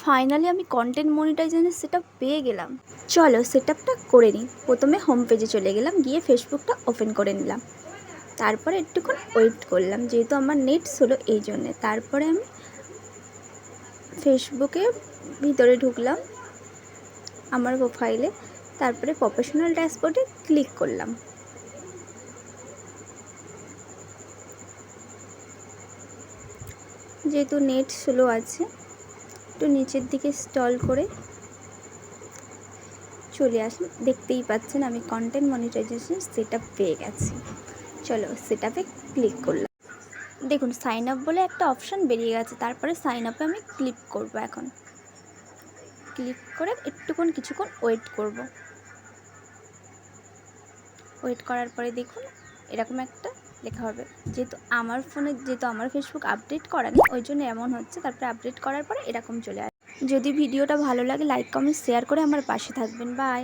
Finally আমি content মনিটাইজেশনের setup পেয়ে গেলাম। চলো সেটআপটা করে নিই। প্রথমে হোম পেজে চলে গেলাম, গিয়ে ফেসবুকটা ওপেন করে নিলাম। তারপরে একটুক্ষণ ওয়েট করলাম, যেহেতু আমার নেট ছিল এই জন্যে। তারপরে আমি ফেসবুকে ভিতরে ঢুকলাম আমার প্রোফাইলে। তারপরে প্রফেশনাল ড্যাশবোর্ডে ক্লিক করলাম। যেহেতু নেট স্লো আছে, একটু নিচের দিকে স্ক্রল করে চলে আসলাম। দেখতেই পাচ্ছেন আমি কন্টেন্ট মনিটাইজেশন সেটআপ পেয়ে গেছি। চলো সেটআপে ক্লিক করলাম। দেখুন সাইন আপ বলে একটা অপশান বেরিয়ে গেছে। তারপরে সাইন আপে আমি ক্লিক করব। এখন ক্লিক করে কিছুক্ষণ ওয়েট করব। ওয়েট করার পরে দেখুন এরকম একটা লেখা হবে। যেহেতু আমার ফেসবুক আপডেট করা নেই, ওই জন্য এমন হচ্ছে। তারপরে আপডেট করার পরে এরকম চলে আসে। যদি ভিডিওটা ভালো লাগে লাইক কমেন্ট শেয়ার করে আমার পাশে থাকবেন। বাই।